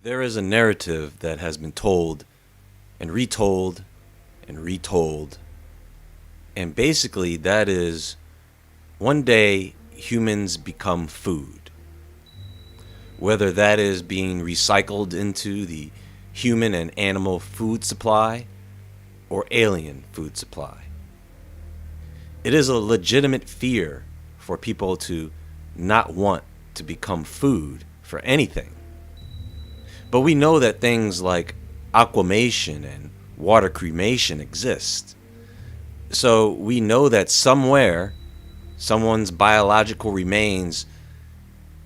There is a narrative that has been told and retold and retold. And basically, that is one day humans become food. Whether that is being recycled into the human and animal food supply or alien food supply. It is a legitimate fear for people to not want to become food for anything. But we know that things like aquamation and water cremation exist. So we know that somewhere, someone's biological remains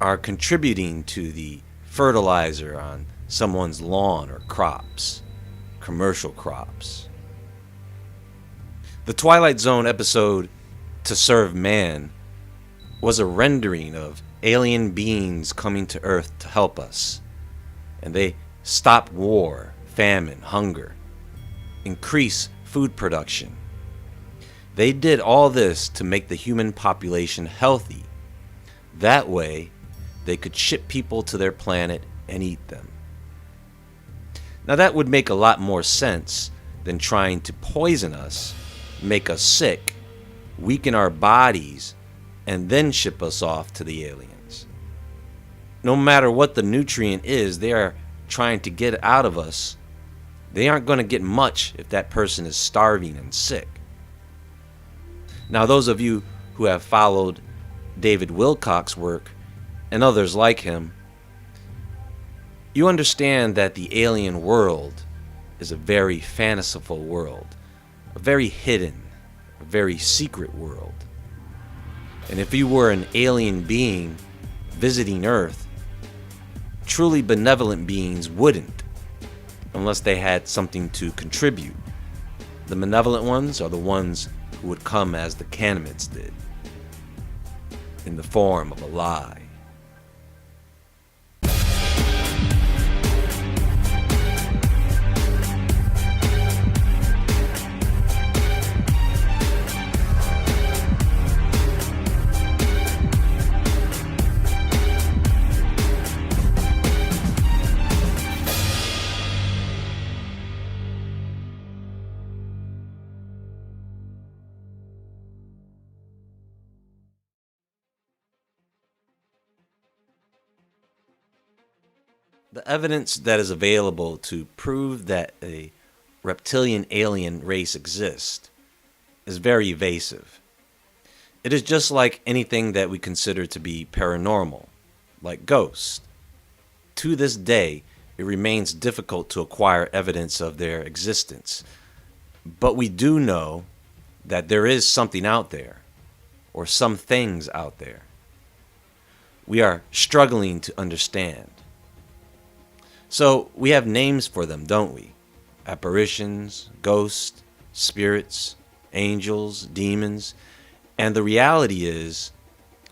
are contributing to the fertilizer on someone's lawn or crops, commercial crops. The Twilight Zone episode, To Serve Man, was a rendering of alien beings coming to Earth to help us. And they stop war, famine, hunger, increase food production. They did all this to make the human population healthy. That way, they could ship people to their planet and eat them. Now that would make a lot more sense than trying to poison us, make us sick, weaken our bodies, and then ship us off to the aliens. No matter what the nutrient is they are trying to get out of us, they aren't going to get much if that person is starving and sick. Now, those of you who have followed David Wilcock's work and others like him, you understand that the alien world is a very fanciful world, a very hidden, a very secret world. And if you were an alien being visiting Earth, truly benevolent beings wouldn't, unless they had something to contribute. The benevolent ones are the ones who would come as the Canaanites did, in the form of a lie. The evidence that is available to prove that a reptilian alien race exists is very evasive. It is just like anything that we consider to be paranormal, like ghosts. To this day, it remains difficult to acquire evidence of their existence. But we do know that there is something out there, or some things out there. We are struggling to understand. So we have names for them, don't we? Apparitions, ghosts, spirits, angels, demons. And the reality is,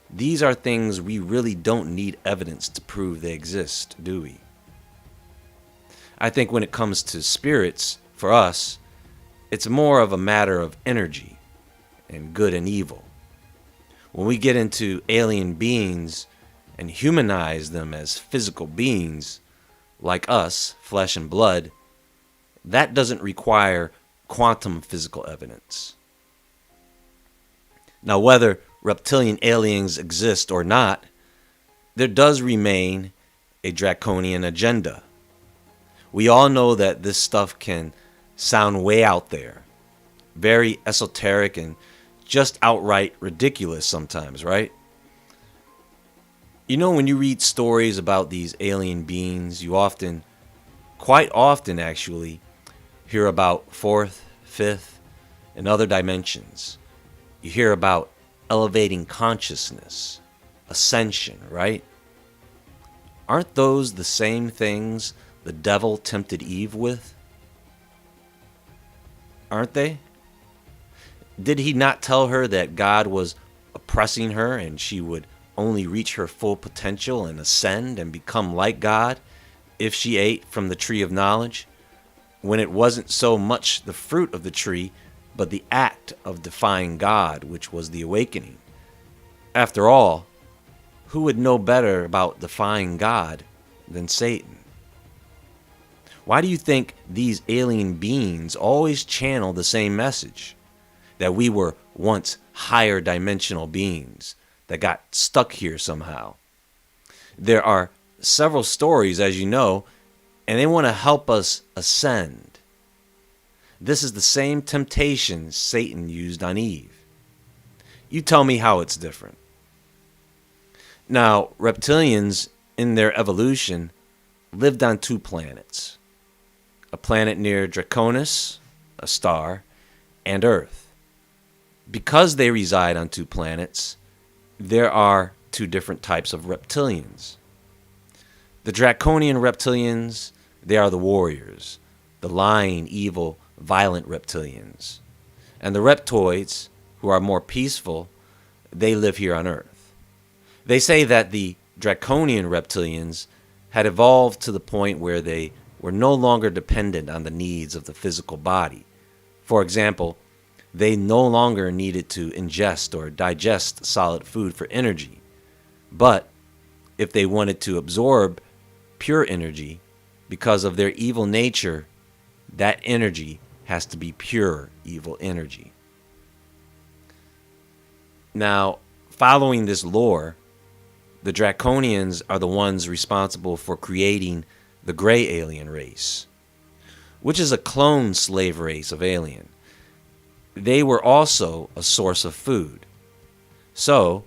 these are things we really don't need evidence to prove they exist, do we? I think when it comes to spirits, for us, it's more of a matter of energy and good and evil. When we get into alien beings and humanize them as physical beings, like us, flesh and blood, that doesn't require quantum physical evidence. Now, whether reptilian aliens exist or not, there does remain a draconian agenda. We all know that this stuff can sound way out there, very esoteric and just outright ridiculous sometimes, right? You know, when you read stories about these alien beings, you often, quite often actually, hear about fourth, fifth, and other dimensions. You hear about elevating consciousness, ascension, right? Aren't those the same things the devil tempted Eve with? Aren't they? Did he not tell her that God was oppressing her and she would only reach her full potential and ascend and become like God if she ate from the tree of knowledge, when it wasn't so much the fruit of the tree, but the act of defying God, which was the awakening? After all, who would know better about defying God than Satan? Why do you think these alien beings always channel the same message? That we were once higher dimensional beings that got stuck here somehow. There are several stories, as you know, and they want to help us ascend. This is the same temptation Satan used on Eve. You tell me how it's different. Now, reptilians, in their evolution, lived on 2 planets. A planet near Draconis, a star, and Earth. Because they reside on 2 planets, there are 2 different types of reptilians. The Draconian reptilians, they are the warriors, the lying, evil, violent reptilians. And the reptoids, who are more peaceful, they live here on Earth. They say that the Draconian reptilians had evolved to the point where they were no longer dependent on the needs of the physical body. For example, they no longer needed to ingest or digest solid food for energy. But if they wanted to absorb pure energy, because of their evil nature, that energy has to be pure evil energy. Now, following this lore, the Draconians are the ones responsible for creating the gray alien race, which is a clone slave race of alien. They were also a source of food. So,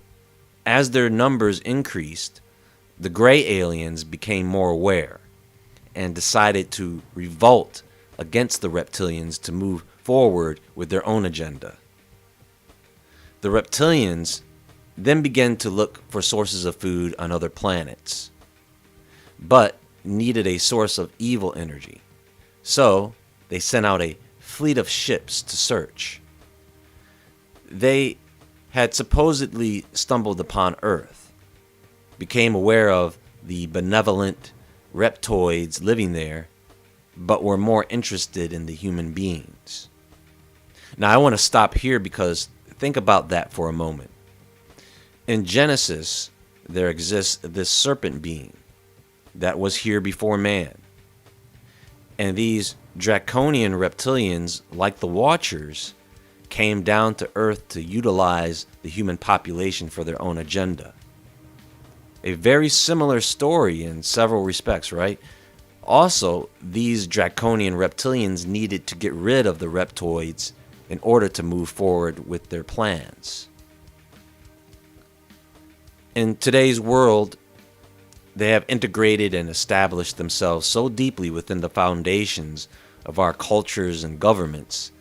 as their numbers increased, the gray aliens became more aware and decided to revolt against the reptilians to move forward with their own agenda. The reptilians then began to look for sources of food on other planets, but needed a source of evil energy. So they sent out a fleet of ships to search. They had supposedly stumbled upon Earth, became aware of the benevolent reptoids living there, but were more interested in the human beings. Now I want to stop here because think about that for a moment. In Genesis, there exists this serpent being that was here before man. And these draconian reptilians, like the Watchers, came down to Earth to utilize the human population for their own agenda. A very similar story in several respects, right? Also, these draconian reptilians needed to get rid of the reptoids in order to move forward with their plans. In today's world, they have integrated and established themselves so deeply within the foundations of our cultures and governments,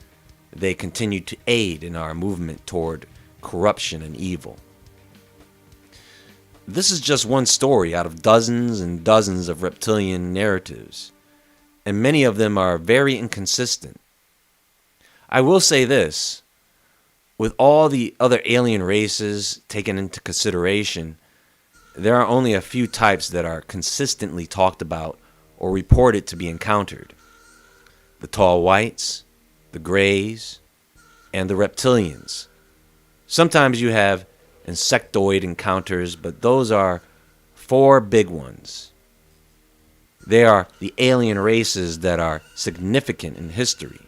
they continue to aid in our movement toward corruption and evil. This is just one story out of dozens and dozens of reptilian narratives, and many of them are very inconsistent. I will say this, with all the other alien races taken into consideration, there are only a few types that are consistently talked about or reported to be encountered. The tall whites, the grays, and the reptilians. Sometimes you have insectoid encounters, but those are 4 big ones. They are the alien races that are significant in history.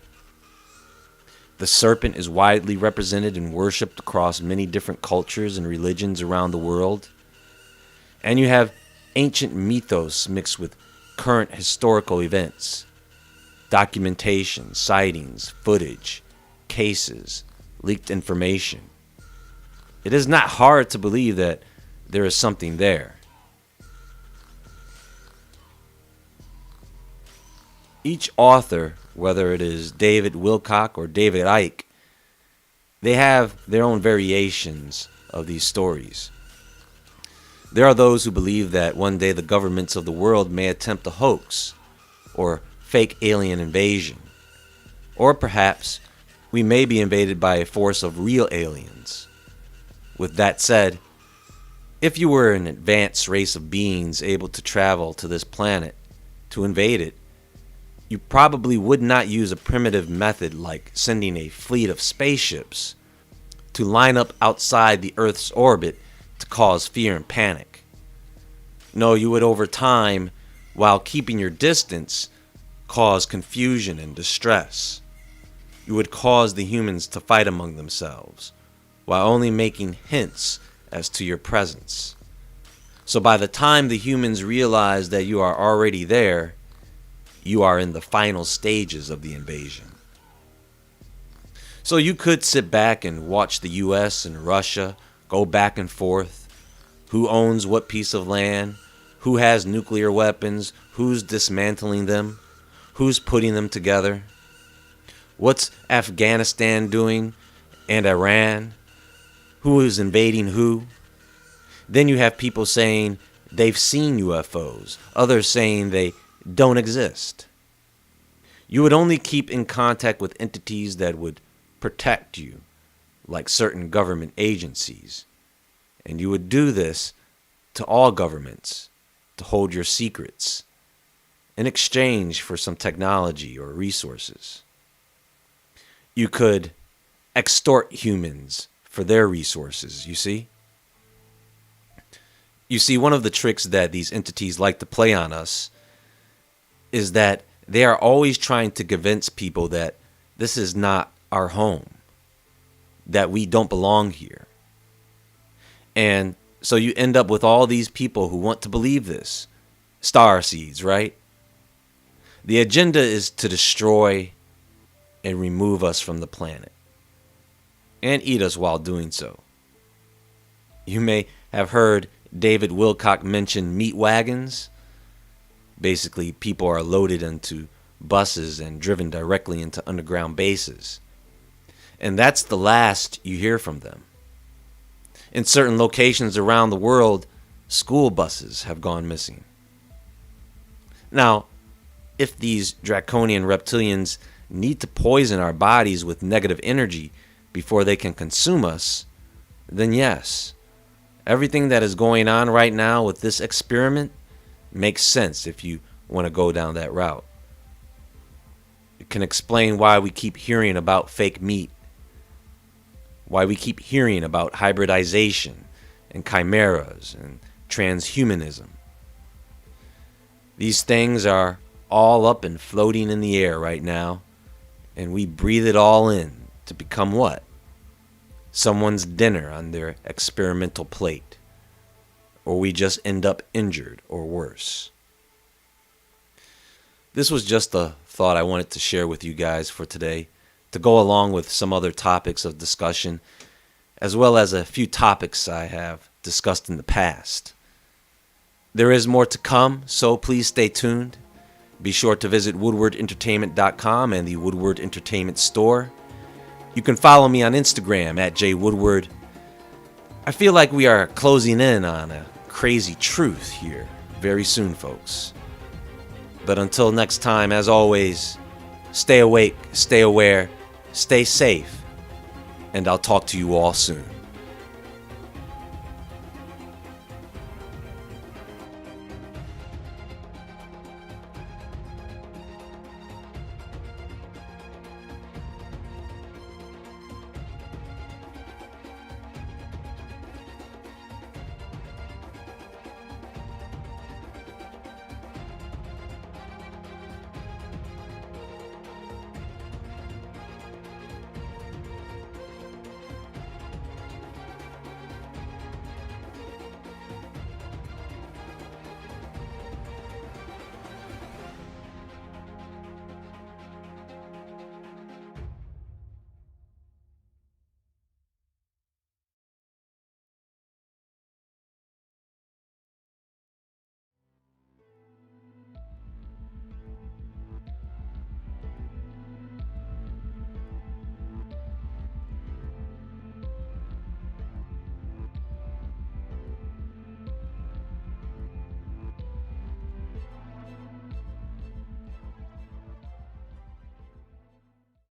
The serpent is widely represented and worshipped across many different cultures and religions around the world. And you have ancient mythos mixed with current historical events, documentation, sightings, footage, cases, leaked information. It is not hard to believe that there is something there. Each author, whether it is David Wilcock or David Icke, they have their own variations of these stories. There are those who believe that one day the governments of the world may attempt a hoax or fake alien invasion. Or perhaps we may be invaded by a force of real aliens. With that said, if you were an advanced race of beings able to travel to this planet to invade it, you probably would not use a primitive method like sending a fleet of spaceships to line up outside the Earth's orbit to cause fear and panic. No, you would over time, while keeping your distance, cause confusion and distress. You would cause the humans to fight among themselves, while only making hints as to your presence. So by the time the humans realize that you are already there, you are in the final stages of the invasion. So you could sit back and watch the US and Russia go back and forth. Who owns what piece of land? Who has nuclear weapons? Who's dismantling them? Who's putting them together? What's Afghanistan doing? And Iran? Who is invading who? Then you have people saying they've seen UFOs. Others saying they don't exist. You would only keep in contact with entities that would protect you, like certain government agencies. And you would do this to all governments to hold your secrets in exchange for some technology or resources. You could extort humans for their resources, you see? You see, one of the tricks that these entities like to play on us is that they are always trying to convince people that this is not our home, that we don't belong here. And so you end up with all these people who want to believe this. Star seeds, right? The agenda is to destroy and remove us from the planet and eat us while doing so. You may have heard David Wilcock mention meat wagons. Basically, people are loaded into buses and driven directly into underground bases. And that's the last you hear from them. In certain locations around the world, school buses have gone missing. Now, if these draconian reptilians need to poison our bodies with negative energy before they can consume us, then yes, everything that is going on right now with this experiment makes sense if you want to go down that route. It can explain why we keep hearing about fake meat, why we keep hearing about hybridization and chimeras and transhumanism. These things are all up and floating in the air right now, and we breathe it all in to become what? Someone's dinner on their experimental plate, or we just end up injured or worse. This was just a thought I wanted to share with you guys for today, to go along with some other topics of discussion, as well as a few topics I have discussed in the past. There is more to come, so please stay tuned. Be sure to visit woodwardentertainment.com and the Woodward Entertainment Store. You can follow me on Instagram at jwoodward. I feel like we are closing in on a crazy truth here very soon, folks. But until next time, as always, stay awake, stay aware, stay safe, and I'll talk to you all soon.